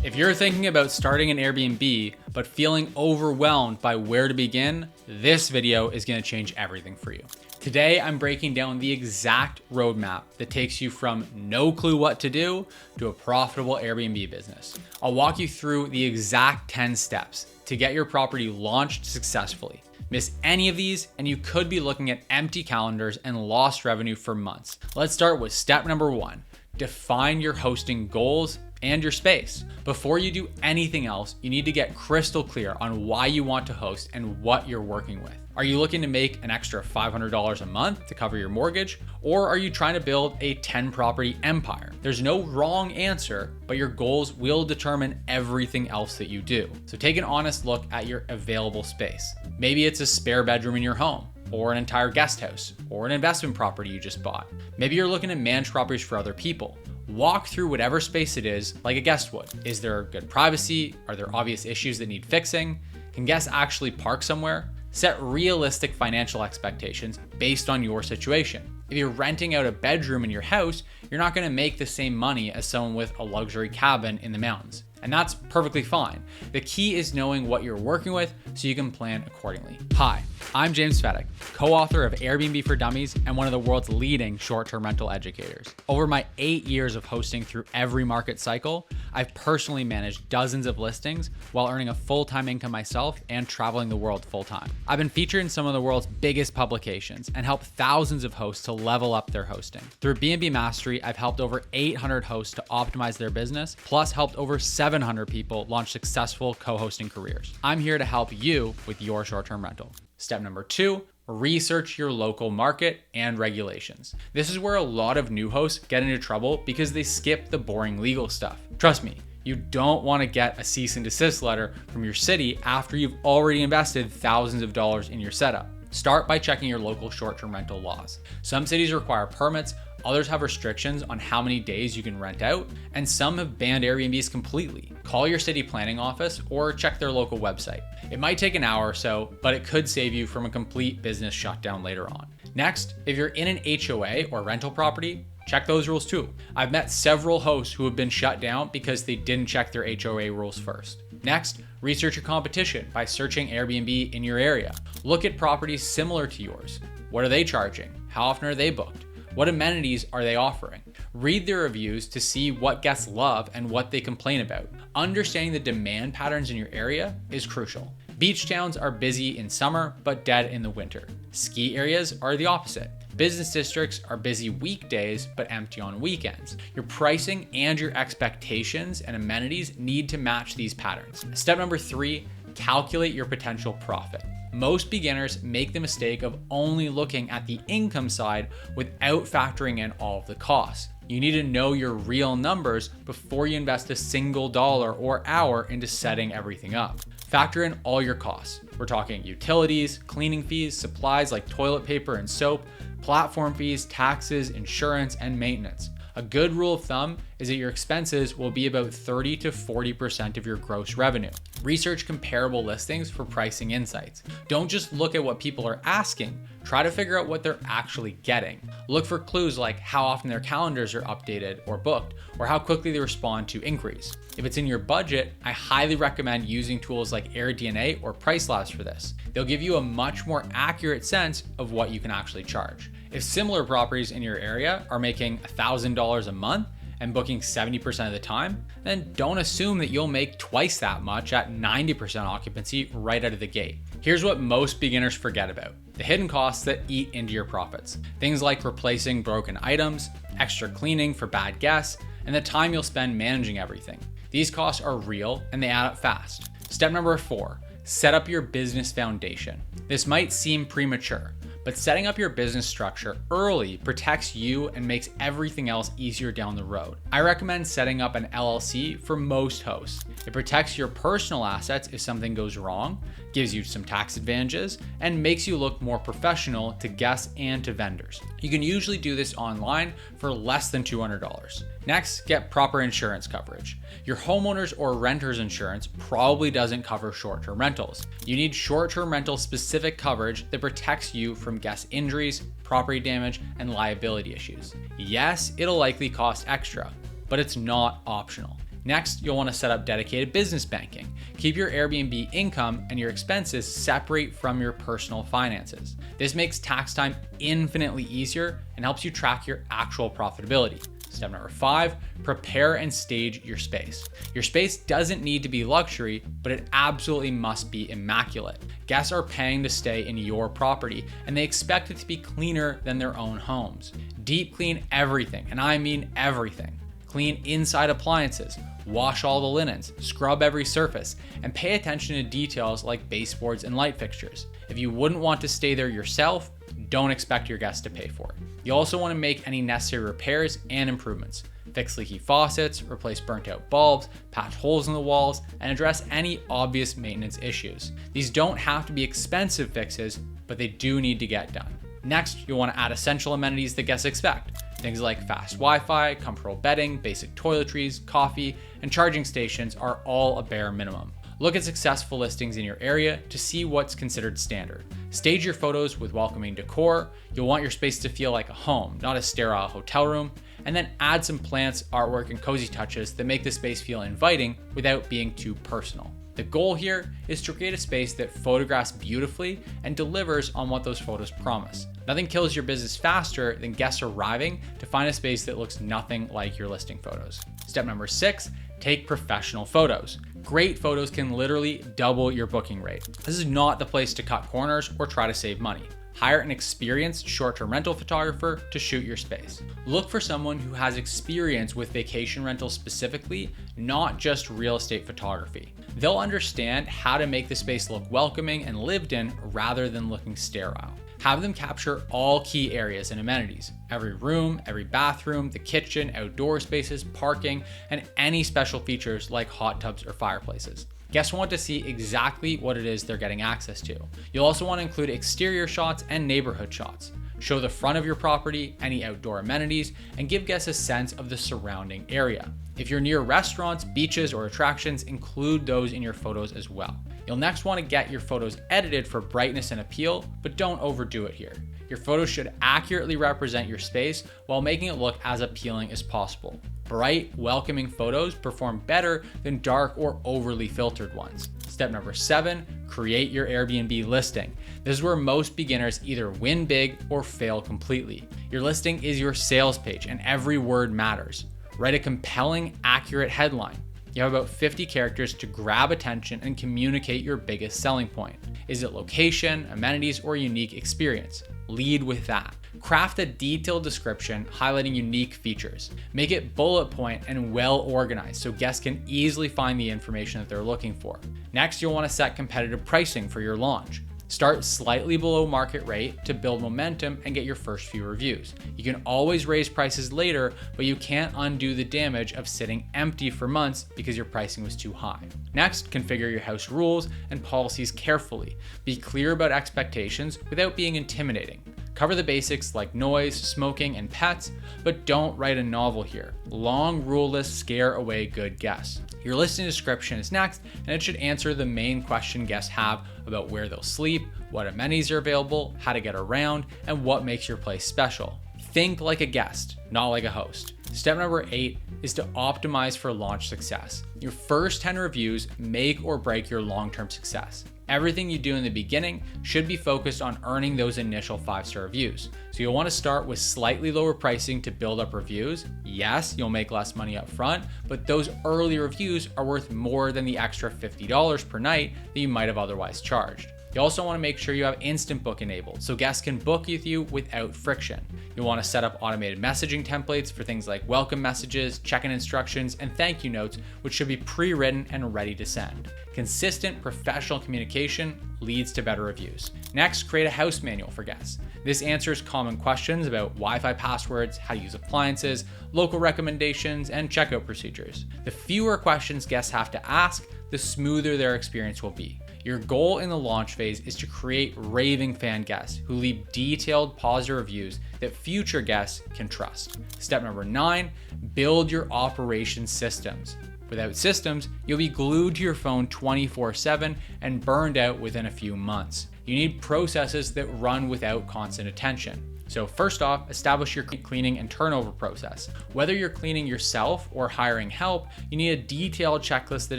If you're thinking about starting an Airbnb, but feeling overwhelmed by where to begin, this video is gonna change everything for you. Today, I'm breaking down the exact roadmap that takes you from no clue what to do to a profitable Airbnb business. I'll walk you through the exact 10 steps to get your property launched successfully. Miss any of these, and you could be looking at empty calendars and lost revenue for months. Let's start with step number 1. Define your hosting goals and your space. Before you do anything else, you need to get crystal clear on why you want to host and what you're working with. Are you looking to make an extra $500 a month to cover your mortgage? Or are you trying to build a 10 property empire? There's no wrong answer, but your goals will determine everything else that you do. So take an honest look at your available space. Maybe it's a spare bedroom in your home, or an entire guest house, or an investment property you just bought. Maybe you're looking to manage properties for other people. Walk through whatever space it is like a guest would. Is there good privacy? Are there obvious issues that need fixing? Can guests actually park somewhere? Set realistic financial expectations based on your situation. If you're renting out a bedroom in your house, you're not gonna make the same money as someone with a luxury cabin in the mountains. And that's perfectly fine. The key is knowing what you're working with so you can plan accordingly. Hi, I'm James Fedek, co-author of Airbnb for Dummies and one of the world's leading short-term rental educators. Over my 8 years of hosting through every market cycle, I've personally managed dozens of listings while earning a full-time income myself and traveling the world full-time. I've been featured in some of the world's biggest publications and helped thousands of hosts to level up their hosting. Through B&B Mastery, I've helped over 800 hosts to optimize their business, plus helped over 700 people launch successful co-hosting careers. I'm here to help you with your short-term rental. Step number 2, research your local market and regulations. This is where a lot of new hosts get into trouble because they skip the boring legal stuff. Trust me, you don't want to get a cease and desist letter from your city after you've already invested thousands of dollars in your setup. Start by checking your local short-term rental laws. Some cities require permits, others have restrictions on how many days you can rent out, and some have banned Airbnbs completely. Call your city planning office or check their local website. It might take an hour or so, but it could save you from a complete business shutdown later on. Next, if you're in an HOA or rental property, check those rules too. I've met several hosts who have been shut down because they didn't check their HOA rules first. Next, research your competition by searching Airbnb in your area. Look at properties similar to yours. What are they charging? How often are they booked? What amenities are they offering? Read their reviews to see what guests love and what they complain about. Understanding the demand patterns in your area is crucial. Beach towns are busy in summer, but dead in the winter. Ski areas are the opposite. Business districts are busy weekdays, but empty on weekends. Your pricing and your expectations and amenities need to match these patterns. Step number 3, calculate your potential profit. Most beginners make the mistake of only looking at the income side without factoring in all of the costs. You need to know your real numbers before you invest a single dollar or hour into setting everything up. Factor in all your costs. We're talking utilities, cleaning fees, supplies like toilet paper and soap, platform fees, taxes, insurance, and maintenance. A good rule of thumb is that your expenses will be about 30 to 40% of your gross revenue. Research comparable listings for pricing insights. Don't just look at what people are asking, try to figure out what they're actually getting. Look for clues like how often their calendars are updated or booked, or how quickly they respond to inquiries. If it's in your budget, I highly recommend using tools like AirDNA or PriceLabs for this. They'll give you a much more accurate sense of what you can actually charge. If similar properties in your area are making $1,000 a month and booking 70% of the time, then don't assume that you'll make twice that much at 90% occupancy right out of the gate. Here's what most beginners forget about: the hidden costs that eat into your profits. Things like replacing broken items, extra cleaning for bad guests, and the time you'll spend managing everything. These costs are real and they add up fast. Step number 4, set up your business foundation. This might seem premature, but setting up your business structure early protects you and makes everything else easier down the road. I recommend setting up an LLC for most hosts. It protects your personal assets if something goes wrong, gives you some tax advantages, and makes you look more professional to guests and to vendors. You can usually do this online for less than $200. Next, get proper insurance coverage. Your homeowners or renters insurance probably doesn't cover short-term rentals. You need short-term rental specific coverage that protects you from guest injuries, property damage, and liability issues. Yes, it'll likely cost extra, but it's not optional. Next, you'll want to set up dedicated business banking. Keep your Airbnb income and your expenses separate from your personal finances. This makes tax time infinitely easier and helps you track your actual profitability. Step number 5, prepare and stage your space. Your space doesn't need to be luxury, but it absolutely must be immaculate. Guests are paying to stay in your property, and they expect it to be cleaner than their own homes. Deep clean everything, and I mean everything. Clean inside appliances, wash all the linens, scrub every surface, and pay attention to details like baseboards and light fixtures. If you wouldn't want to stay there yourself, don't expect your guests to pay for it. You also want to make any necessary repairs and improvements. Fix leaky faucets, replace burnt out bulbs, patch holes in the walls, and address any obvious maintenance issues. These don't have to be expensive fixes, but they do need to get done. Next, you'll want to add essential amenities that guests expect. Things like fast Wi-Fi, comfortable bedding, basic toiletries, coffee, and charging stations are all a bare minimum. Look at successful listings in your area to see what's considered standard. Stage your photos with welcoming decor. You'll want your space to feel like a home, not a sterile hotel room. And then add some plants, artwork, and cozy touches that make the space feel inviting without being too personal. The goal here is to create a space that photographs beautifully and delivers on what those photos promise. Nothing kills your business faster than guests arriving to find a space that looks nothing like your listing photos. Step number 6, take professional photos. Great photos can literally double your booking rate. This is not the place to cut corners or try to save money. Hire an experienced short-term rental photographer to shoot your space. Look for someone who has experience with vacation rentals specifically, not just real estate photography. They'll understand how to make the space look welcoming and lived in rather than looking sterile. Have them capture all key areas and amenities. Every room, every bathroom, the kitchen, outdoor spaces, parking, and any special features like hot tubs or fireplaces. Guests want to see exactly what it is they're getting access to. You'll also want to include exterior shots and neighborhood shots. Show the front of your property, any outdoor amenities, and give guests a sense of the surrounding area. If you're near restaurants, beaches, or attractions, include those in your photos as well. You'll next want to get your photos edited for brightness and appeal, but don't overdo it here. Your photos should accurately represent your space while making it look as appealing as possible. Bright, welcoming photos perform better than dark or overly filtered ones. Step number 7, create your Airbnb listing. This is where most beginners either win big or fail completely. Your listing is your sales page and every word matters. Write a compelling, accurate headline. You have about 50 characters to grab attention and communicate your biggest selling point. Is it location, amenities, or unique experience? Lead with that. Craft a detailed description highlighting unique features. Make it bullet point and well organized so guests can easily find the information that they're looking for. Next, you'll want to set competitive pricing for your launch. Start slightly below market rate to build momentum and get your first few reviews. You can always raise prices later, but you can't undo the damage of sitting empty for months because your pricing was too high. Next, configure your house rules and policies carefully. Be clear about expectations without being intimidating. Cover the basics like noise, smoking, and pets, but don't write a novel here. Long rule lists scare away good guests. Your listing description is next, and it should answer the main question guests have about where they'll sleep, what amenities are available, how to get around, and what makes your place special. Think like a guest, not like a host. Step number 8 is to optimize for launch success. Your first 10 reviews make or break your long-term success. Everything you do in the beginning should be focused on earning those initial 5-star reviews. So you'll want to start with slightly lower pricing to build up reviews. Yes, you'll make less money up front, but those early reviews are worth more than the extra $50 per night that you might have otherwise charged. You also want to make sure you have instant book enabled so guests can book with you without friction. You'll want to set up automated messaging templates for things like welcome messages, check-in instructions, and thank you notes, which should be pre-written and ready to send. Consistent professional communication leads to better reviews. Next, create a house manual for guests. This answers common questions about Wi-Fi passwords, how to use appliances, local recommendations, and checkout procedures. The fewer questions guests have to ask, the smoother their experience will be. Your goal in the launch phase is to create raving fan guests who leave detailed positive reviews that future guests can trust. Step number 9, build your operations systems. Without systems, you'll be glued to your phone 24/7 and burned out within a few months. You need processes that run without constant attention. So first off, establish your cleaning and turnover process. Whether you're cleaning yourself or hiring help, you need a detailed checklist that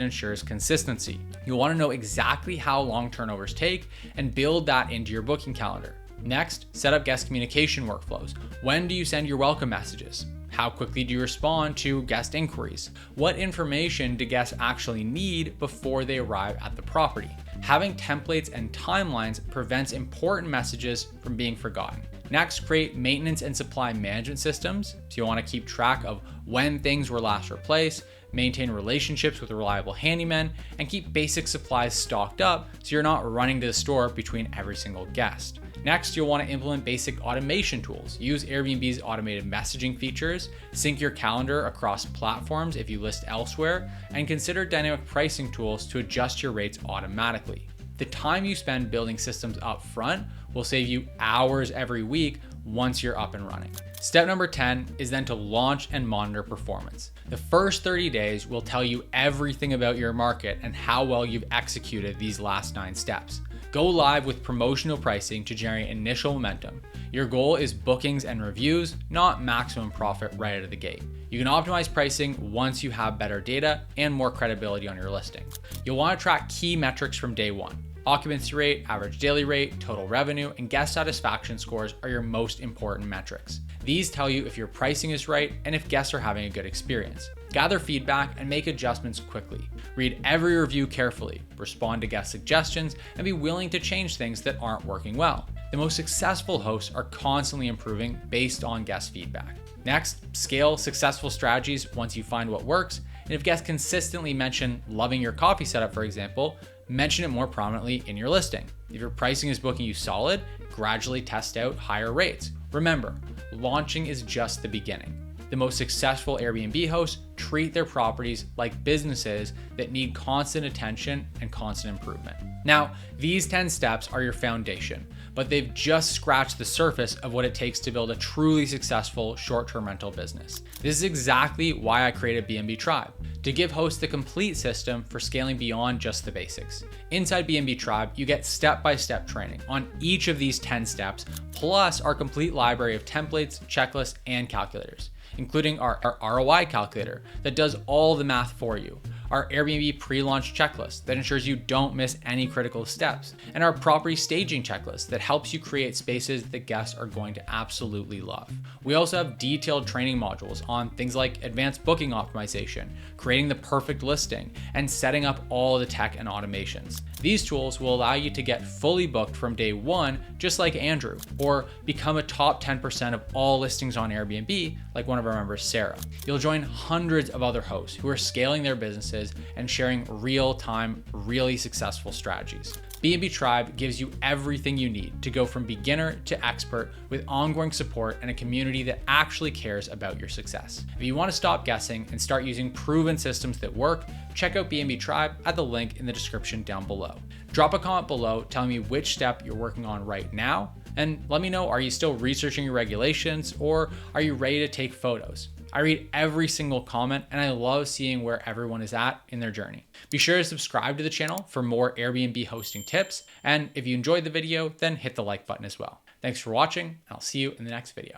ensures consistency. You'll want to know exactly how long turnovers take and build that into your booking calendar. Next, set up guest communication workflows. When do you send your welcome messages? How quickly do you respond to guest inquiries? What information do guests actually need before they arrive at the property? Having templates and timelines prevents important messages from being forgotten. Next, create maintenance and supply management systems. So you want to keep track of when things were last replaced, maintain relationships with reliable handymen, and keep basic supplies stocked up so you're not running to the store between every single guest. Next, you'll want to implement basic automation tools. Use Airbnb's automated messaging features, sync your calendar across platforms if you list elsewhere, and consider dynamic pricing tools to adjust your rates automatically. The time you spend building systems up front will save you hours every week once you're up and running. Step number 10 is then to launch and monitor performance. The first 30 days will tell you everything about your market and how well you've executed these last 9 steps. Go live with promotional pricing to generate initial momentum. Your goal is bookings and reviews, not maximum profit right out of the gate. You can optimize pricing once you have better data and more credibility on your listing. You'll want to track key metrics from day one. Occupancy rate, average daily rate, total revenue, and guest satisfaction scores are your most important metrics. These tell you if your pricing is right and if guests are having a good experience. Gather feedback and make adjustments quickly. Read every review carefully, respond to guest suggestions, and be willing to change things that aren't working well. The most successful hosts are constantly improving based on guest feedback. Next, scale successful strategies once you find what works, and if guests consistently mention loving your coffee setup, for example, mention it more prominently in your listing. If your pricing is booking you solid, gradually test out higher rates. Remember, launching is just the beginning. The most successful Airbnb hosts treat their properties like businesses that need constant attention and constant improvement. Now, these 10 steps are your foundation, but they've just scratched the surface of what it takes to build a truly successful short-term rental business. This is exactly why I created B&B Tribe, to give hosts the complete system for scaling beyond just the basics. Inside B&B Tribe, you get step-by-step training on each of these 10 steps, plus our complete library of templates, checklists, and calculators, including our ROI calculator that does all the math for you, our Airbnb pre-launch checklist that ensures you don't miss any critical steps, and our property staging checklist that helps you create spaces that guests are going to absolutely love. We also have detailed training modules on things like advanced booking optimization, creating the perfect listing, and setting up all the tech and automations. These tools will allow you to get fully booked from day one, just like Andrew, or become a top 10% of all listings on Airbnb, like one of our members, Sarah. You'll join hundreds of other hosts who are scaling their businesses and sharing real-time, really successful strategies. B&B Tribe gives you everything you need to go from beginner to expert with ongoing support and a community that actually cares about your success. If you want to stop guessing and start using proven systems that work, check out B&B Tribe at the link in the description down below. Drop a comment below telling me which step you're working on right now, and let me know, are you still researching your regulations or are you ready to take photos? I read every single comment and I love seeing where everyone is at in their journey. Be sure to subscribe to the channel for more Airbnb hosting tips. And if you enjoyed the video, then hit the like button as well. Thanks for watching. I'll see you in the next video.